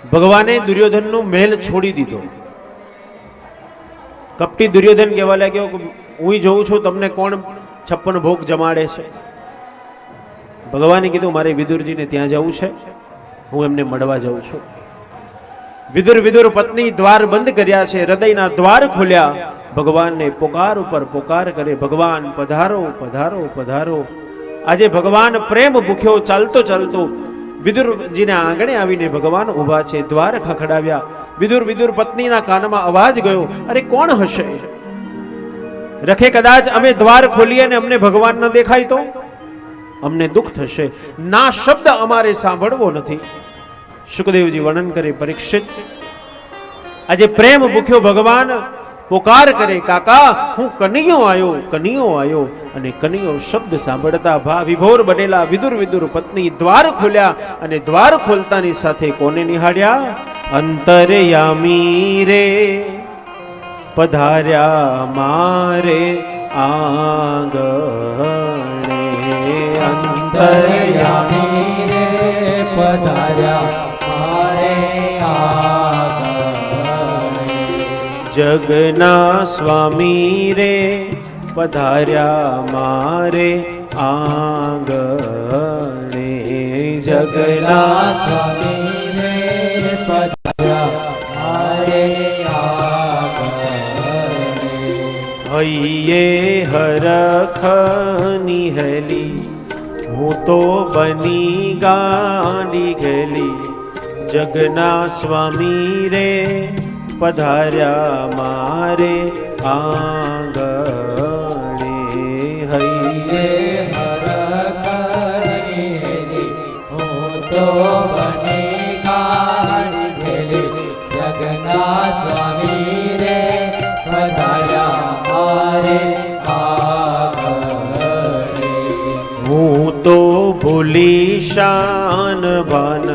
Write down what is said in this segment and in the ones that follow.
ભગવાને દુર્યોધનનો મહેલ છોડી દીધો. કપટી દુર્યોધન કહેવા લાગ્યો, હું જોઉં છું તમને કોણ 56 ભોગ જમાડે છે. ભગવાને કીધું મારે વિદુરજીને ત્યાં જવું છે, હું એમને મળવા જાઉં છું. વિદુર પત્ની દ્વાર બંધ કર્યા છે, હૃદયના દ્વાર ખોલ્યા. ભગવાનને પોકાર ઉપર પોકાર કરે, ભગવાન પધારો પધારો પધારો. આજે ભગવાન પ્રેમ ભૂખ્યો ચાલતો ચાલતો વિદુરજીને આંગણે આવીને ભગવાન ઊભા છે. દ્વાર ખખડાવ્યા. વિદુર પત્નીના કાનમાં અવાજ ગયો, અરે કોણ હશે? રખે કદાચ અમે દ્વાર ખોલીએ ને અમને ભગવાન ન દેખાય તો અમને દુઃખ થશે. ના શબ્દ અમારે સાંભળવો નથી. સુખદેવજી વર્ણન કરે, પરીક્ષિત આજે પ્રેમ ભૂખ્યો ભગવાન પોકાર કરે, કાકા હું કનૈયો આવ્યો. અને કનૈયો શબ્દ સાંભળતા ભા વિભોર બનેલા વિદુર પત્ની દ્વાર ખોલ્યા અને દ્વાર ખોલતાની સાથે કોને નિહાળ્યા? અંતરયામી રે પધાર્યા મારે આંગણે. અંતરયામી રે પધાર્યા મારે આંગણે. જગના સ્વામી રે પધાર્યા મારે આંગણે. જગના સ્વામી રે પધાર્યા મારે આંગણે. હૈયે હરખ નિહલી હું તો બની ગાંડી ગયેલી. જગના સ્વામી રે પધાર્યા મારે આંગણે. હૈયે હરખની હું તો બની ગાંડી ગયેલી. જગના સ્વામી રે પધાર્યા મારે આંગણે. હું તો ભૂલી શાન ભાન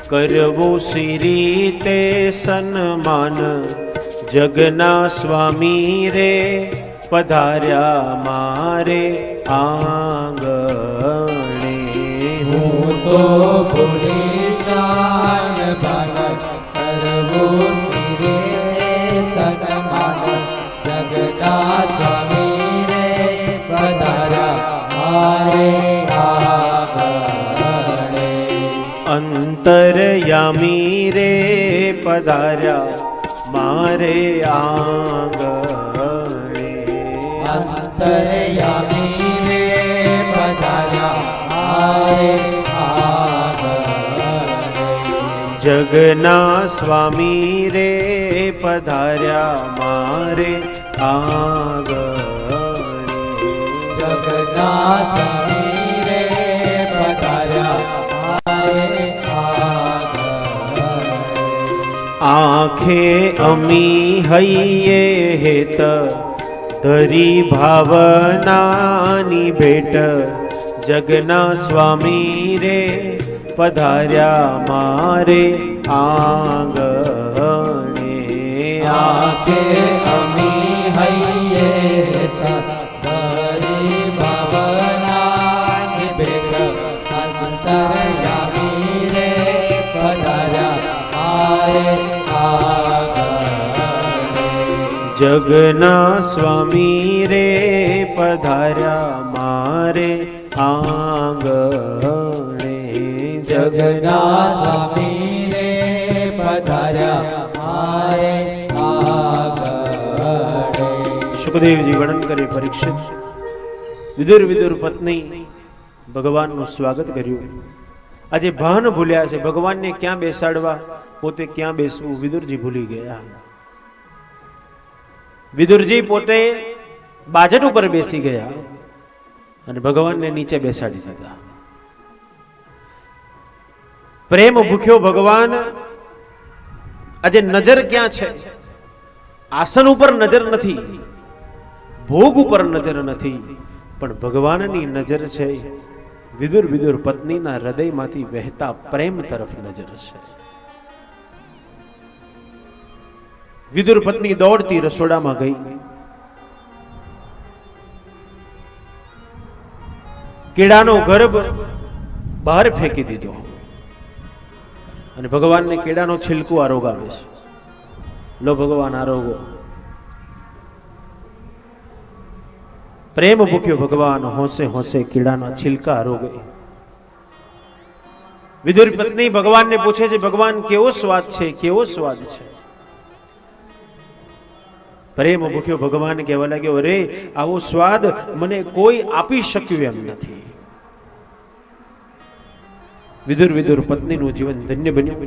કરવો શ્રી તે સન્માન. જગના સ્વામી રે પધાર્યા મારે આંગણે. હું તો ભૂલી શાન ભાન કરવું શ્રી સન્માન. જગના સ્વામી રે પધાર્યા મારે આંગણે. અંતરયામી રે પધાર્યા મારે આંગણે. અંતરયામી રે પધાર્યા મારે આંગણે. જગના સ્વામી રે પધાર્યા મારે આંગણે. જગના સ્વામી રે પધાર્યા મારે આંગણે. આંખે અમી હૈયે હેત ધરી ભાવનાની ભેટ. જગના સ્વામી રે પધાર્યા મારે આંગણે. આંખે અમી હૈયે ધરી ભાવનાની ભેટ. અંતરયામી રે પધાર્યા મારે આંગણે. જગના સ્વામી રે પધાર્યા મારે આંગણે. જગના સ્વામી રે પધાર્યા મારે આંગણે. સુખદેવજી વર્ણન કરે, પરીક્ષિત વિદુર પત્ની ભગવાનનું સ્વાગત કર્યું. આજે ભાન ભૂલ્યા છે, ભગવાનને ક્યાં બેસાડવા, પોતે ક્યાં બેસવું વિદુરજી ભૂલી ગયા. વિદુરજી પોતે બાજટ ઉપર બેસી ગયા અને ભગવાનને નીચે બેસાડી દીધા. પ્રેમ ભૂખ્યો ભગવાન આજે નજર ક્યાં છે? આસન ઉપર નજર નથી, ભોગ ઉપર નજર નથી, પણ ભગવાનની નજર છે વિદુર પત્નીના હૃદયમાંથી વહેતા પ્રેમ તરફ નજર છે. વિદુર પત્ની દોડતી રસોડામાં ગઈ. કેળાનો ગર્ભ બહાર ફેંકી દીધો અને ભગવાનને કેળાનો છિલકો આરોગાવે છે. લો ભગવાન આરોગો. પ્રેમ ભૂખ્યો ભગવાન હોંશે હોંશે કેળાના છિલકા આરોગે. વિદુર પત્ની ભગવાનને પૂછે છે, ભગવાન કેવો સ્વાદ છે, કેવો સ્વાદ છે? પ્રેમ ભૂખ્યો ભગવાન કહેવા લાગ્યો, અરે આવો સ્વાદ મને કોઈ આપી શક્યું એમ નથી. વિદુર પત્નીનું જીવન ધન્ય બન્યું.